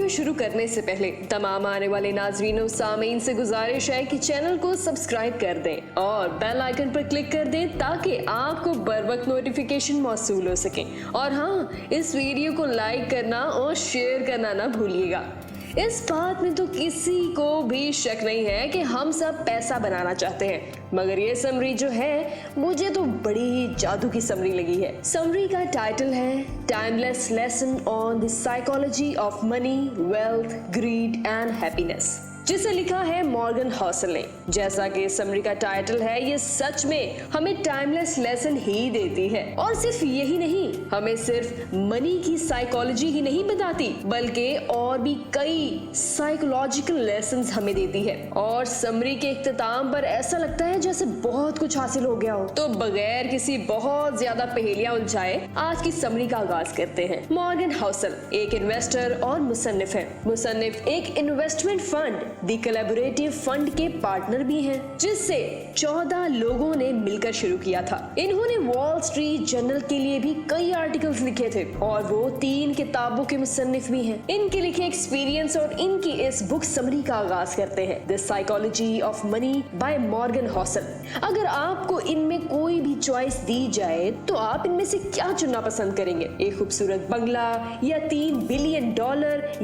शुरू करने से पहले तमाम आने वाले नाजरीनों सामीन से गुजारिश है कि चैनल को सब्सक्राइब कर दें और बेल आइकन पर क्लिक कर दें ताकि आपको बर वक्त नोटिफिकेशन मौसूल हो सके। और हाँ, इस वीडियो को लाइक करना और शेयर करना ना भूलिएगा। इस बात में तो किसी को भी शक नहीं है कि हम सब पैसा बनाना चाहते हैं, मगर ये समरी जो है मुझे तो बड़ी ही जादू की समरी लगी है। समरी का टाइटल है timeless lesson on the psychology of money, wealth, grid and happiness, जिसे लिखा है मॉर्गन हॉसल ने। जैसा कि समरी का टाइटल है, ये सच में हमें टाइमलेस लेसन ही देती है। और सिर्फ यही नहीं, हमें सिर्फ मनी की साइकोलॉजी ही नहीं बताती, बल्कि और भी कई साइकोलॉजिकल लेसन्स हमें देती है। और समरी के इख्तिताम पर ऐसा लगता है जैसे बहुत कुछ हासिल हो गया हो। तो बगैर किसी बहुत ज्यादा पहेलियां उलझाए आज की समरी का आगाज करते हैं। मॉर्गन हॉसल एक इन्वेस्टर और मुसन्निफ है। मुसन्निफ एक investment fund the collaborative fund के पार्टनर भी हैं, जिससे 14 लोगों ने मिलकर शुरू किया था। इन्होंने वॉल स्ट्रीट जर्नल के लिए भी कई आर्टिकल्स लिखे थे और वो 3 किताबों के मुसन्निफ भी हैं। इनके लिखे एक्सपीरियंस और इनकी इस बुक समरी का आगाज करते हैं, the psychology of money by Morgan Housel. अगर आपको इनमें कोई भी चॉइस दी जाए तो आप इनमें से क्या चुनना पसंद करेंगे? एक खूबसूरत बंगला, या $3 बिलियन,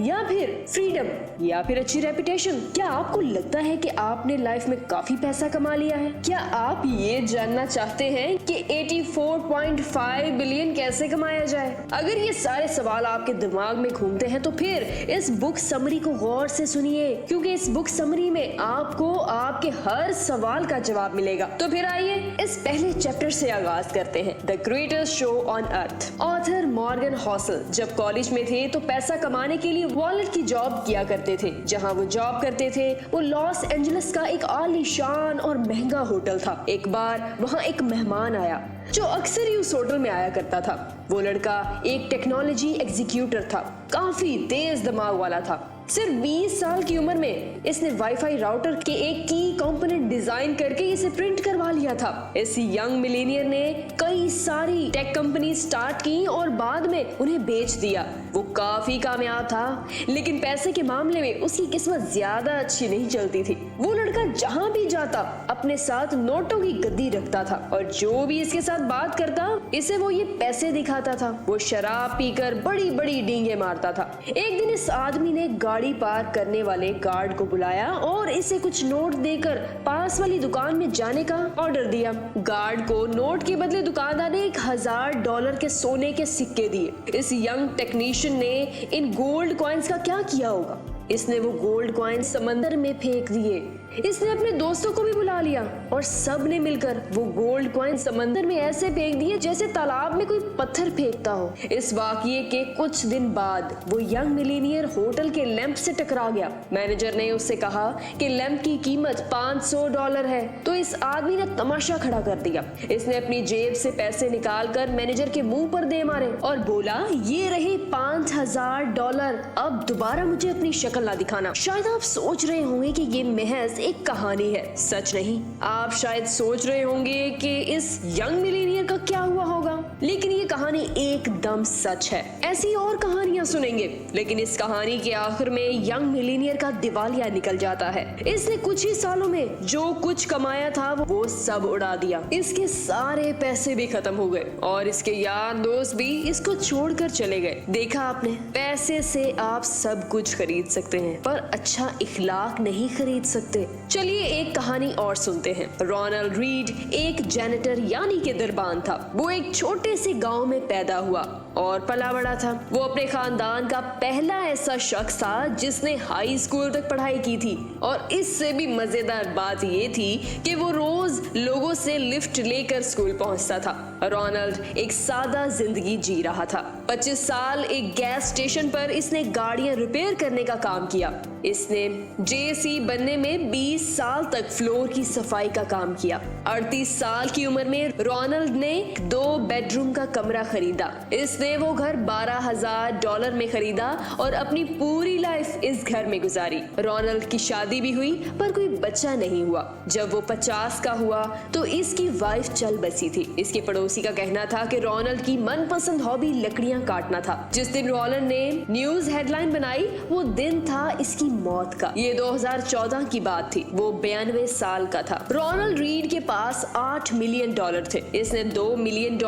या फिर फ्रीडम, या फिर अच्छी रेपुटेशन? क्या आपको लगता है कि आपने लाइफ में काफी पैसा कमा लिया है? क्या आप ये जानना चाहते हैं कि 84.5 बिलियन कैसे कमाया जाए? अगर ये सारे सवाल आपके दिमाग में घूमते हैं तो फिर इस बुक समरी को गौर से सुनिए, क्योंकि इस बुक समरी में आपको आपके हर सवाल का जवाब मिलेगा। तो फिर आइए इस पहले चैप्टर से आगाज करते हैं, the greatest show on earth. Author Morgan Housel जब कॉलेज में थे तो पैसा कमाने के लिए वॉलेट की जॉब किया करते थे। जहाँ वो जॉब करते थे वो लॉस एंजलिस का एक आलीशान और महंगा होटल था। एक बार वहाँ एक मेहमान आया जो अक्सर ही उस होटल में आया करता था। वो लड़का एक टेक्नोलॉजी एग्जीक्यूटर था, काफी तेज दिमाग वाला था। सिर्फ 20 साल की उम्र में इसने वाईफाई राउटर के एक की कंपोनेंट डिजाइन करके इसे प्रिंट करवा लिया था। इस यंग मिलेनियर ने कई सारी टेक कंपनी स्टार्ट की और बाद में उन्हें बेच दिया। वो काफी कामयाब था, लेकिन पैसे के मामले में उसकी किस्मत ज्यादा अच्छी नहीं चलती थी। वो लड़का जहाँ भी जाता अपने साथ नोटों की गद्दी रखता था और जो भी इसके साथ बात करता इसे वो ये पैसे दिखाता था। वो शराब पीकर बड़ी बड़ी डींगे मारता था। एक दिन इस आदमी ने गाड़ी पार्क करने वाले गार्ड को बुलाया और इसे कुछ नोट देकर पास वाली दुकान में जाने का ऑर्डर दिया। गार्ड को नोट के बदले दुकानदार ने $1000 के सोने के सिक्के दिए। इस यंग टेक्नीशियन ने इन गोल्ड कॉइन्स का क्या किया होगा? इसने वो गोल्ड कॉइन समंदर में फेंक दिए। इसने अपने दोस्तों को भी बुला लिया और सब ने मिलकर वो गोल्ड कॉइन समंदर में ऐसे फेंक दिए जैसे तालाब में कोई पत्थर फेंकता हो। इस वाकये के कुछ दिन बाद वो यंग मिलीनियर होटल के लैंप से टकरा गया। मैनेजर ने उससे कहा कि लैंप की कीमत $500 है, तो इस आदमी ने तमाशा खड़ा कर दिया। इसने अपनी जेब से पैसे निकालकर मैनेजर के मुंह पर दे मारे और बोला, ये रहे $5000, अब दोबारा मुझे अपनी शक्ल ना दिखाना। शायद आप सोच रहे होंगे कि ये महज एक कहानी है। सच नहीं, आप शायद सोच रहे होंगे कि इस यंग मिलीनियर का क्या हुआ होगा, लेकिन ये कहानी एकदम सच है। ऐसी और कहानियां सुनेंगे, लेकिन इस कहानी के आखिर में यंग मिलीनियर का दिवालिया निकल जाता है। इसने कुछ ही सालों में जो कुछ कमाया था वो सब उड़ा दिया। इसके सारे पैसे भी खत्म हो गए और इसके यार दोस्त भी इसको छोड़कर चले गए। देखा आपने, पैसे से आप सब कुछ खरीद सकते हैं पर अच्छा इखलाक नहीं खरीद सकते। चलिए एक कहानी और सुनते हैं। रोनाल्ड रीड एक जैनिटर यानी कि दरबान था। वो एक छोटे से गांव में पैदा हुआ और पला बड़ा था। वो अपने खानदान का पहला ऐसा शख्स था जिसने हाई स्कूल तक पढ़ाई की थी और इससे भी मजेदार बात ये थी कि वो रोज लोगों से लिफ्ट लेकर स्कूल पहुंचता था। रोनाल्ड एक सादा जिंदगी जी रहा था। 25 साल एक गैस स्टेशन पर इसने गाड़ियां रिपेयर करने का काम किया। इसने जेसी बनने में 20 साल तक फ्लोर की सफाई का काम किया। 38 साल की उम्र में रोनाल्ड ने 2 बेडरूम का कमरा खरीदा। इसने वो घर $12,000 में खरीदा और अपनी पूरी लाइफ इस घर में गुजारी। रोनाल्ड की शादी भी हुई पर कोई बच्चा नहीं हुआ। जब वो 50 का हुआ तो इसकी वाइफ चल बसी थी। इसके पड़ोसी का कहना था कि रोनाल्ड की मनपसंद हॉबी लकड़ियां काटना था। जिस दिन रोनाल्ड ने न्यूज हेडलाइन बनाई वो दिन था इसकी मौत का। ये 2014 की बात थी। वो 92 साल का था। रोनाल्ड रीड के पास $8 मिलियन थे। इसने $2 मिलियन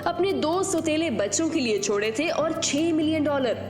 अपने 2 सौतेले बच्चों के लिए छोड़े थे और $6 मिलियन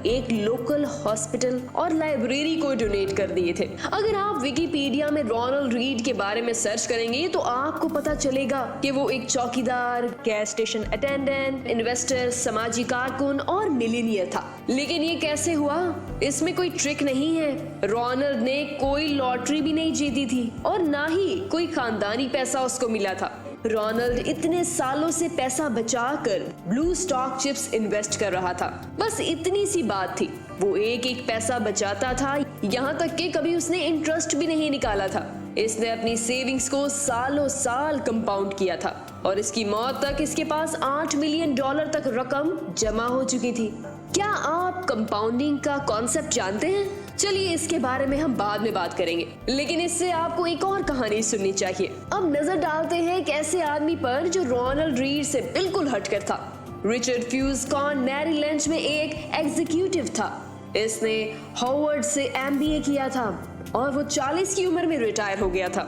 एक लोकल हॉस्पिटल और लाइब्रेरी को डोनेट कर दिए थे। अगर आप विकिपीडिया में रोनाल्ड रीड के बारे में सर्च करेंगे तो आपको पता चलेगा कि वो एक चौकीदार, गैस स्टेशन अटेंडेंट, इन्वेस्टर, समाजी कारकुन और मिलियनियर था। लेकिन ये कैसे हुआ? इसमें कोई ट्रिक नहीं है। रोनाल्ड ने कोई लॉटरी भी नहीं जीती थी और ना ही कोई खानदानी पैसा उसको मिला था। रोनाल्ड इतने सालों से पैसा बचाकर ब्लू स्टॉक चिप्स इन्वेस्ट कर रहा था। बस इतनी सी बात थी। वो एक एक पैसा बचाता था, यहाँ तक कि कभी उसने इंटरेस्ट भी नहीं निकाला था। इसने अपनी सेविंग्स को सालों साल कंपाउंड किया था और इसकी मौत तक इसके पास $8 मिलियन तक रकम जमा हो चुकी थी। क्या आप कंपाउंडिंग का कॉन्सेप्ट जानते हैं? चलिए इसके बारे में हम बाद में बात करेंगे, लेकिन इससे आपको एक और कहानी सुननी चाहिए। अब नजर डालते हैं एक ऐसे आदमी पर जो रोनाल्ड रीड से बिल्कुल हटकर था। रिचर्ड फ्यूजकॉन मैरीलैंड में एक एग्जीक्यूटिव था। इसने हार्वर्ड से MBA किया था और वो 40 की उम्र में रिटायर हो गया था।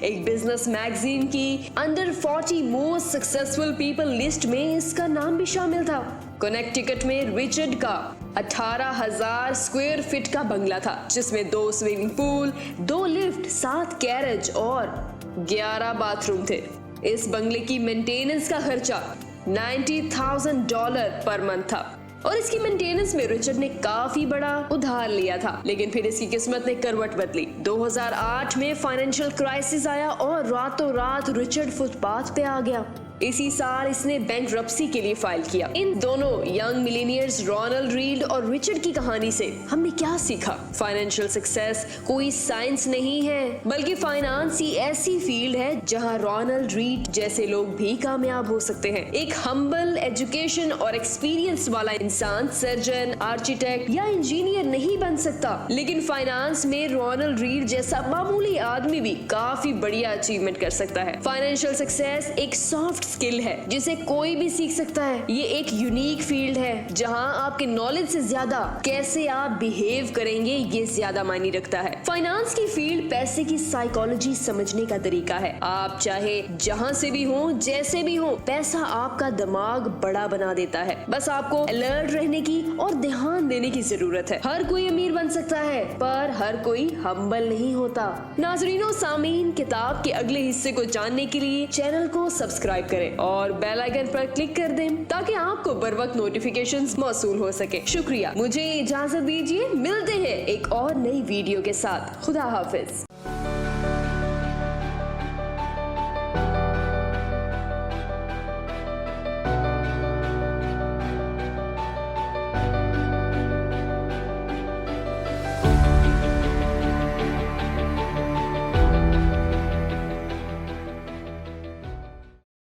एक बिजनेस मैगजीन की under 40 most successful people list में इसका नाम भी शामिल था। कनेक्टिकट में रिचर्ड का 18,000 स्क्वायर फीट का बंगला था, जिसमें 2 स्विमिंग पूल, 2 लिफ्ट, 7 गैरेज और 11 बाथरूम थे। इस बंगले की मेंटेनेंस का खर्चा $90,000 पर मंथ था और इसकी मेंटेनेंस में रिचर्ड ने काफी बड़ा उधार लिया था। लेकिन फिर इसकी किस्मत ने करवट बदली। 2008 में फाइनेंशियल क्राइसिस आया और रातों रात रिचर्ड फुटपाथ पे आ गया। इसी साल इसने बैंकरप्सी के लिए फाइल किया। इन दोनों यंग मिलीनियर्स रोनाल्ड रीड और रिचर्ड की कहानी से हमने क्या सीखा? फाइनेंशियल सक्सेस कोई साइंस नहीं है, बल्कि फाइनेंस ही ऐसी फील्ड है जहां रोनाल्ड रीड जैसे लोग भी कामयाब हो सकते हैं। एक हम्बल एजुकेशन और एक्सपीरियंस वाला इंसान सर्जन, आर्किटेक्ट या इंजीनियर नहीं बन सकता, लेकिन फाइनेंस में रोनाल्ड रीड जैसा मामूली आदमी भी काफी बढ़िया अचीवमेंट कर सकता है। फाइनेंशियल सक्सेस एक सॉफ्ट स्किल है जिसे कोई भी सीख सकता है। ये एक यूनिक फील्ड है जहां आपके नॉलेज से ज्यादा कैसे आप बिहेव करेंगे ये ज्यादा मायने रखता है। फाइनेंस की फील्ड पैसे की साइकोलॉजी समझने का तरीका है। आप चाहे जहां से भी हो, जैसे भी हो, पैसा आपका दिमाग बड़ा बना देता है। बस आपको अलर्ट रहने की और ध्यान देने की जरूरत है। हर कोई अमीर बन सकता है पर हर कोई हम्बल नहीं होता। नाज़रीनो सामीन, किताब के अगले हिस्से को जानने के लिए चैनल को सब्सक्राइब करें और बेल आइकन पर क्लिक कर दें ताकि आपको बर वक्त नोटिफिकेशंस मौसूल हो सके। शुक्रिया। मुझे इजाजत दीजिए, मिलते हैं एक और नई वीडियो के साथ। खुदा हाफिज।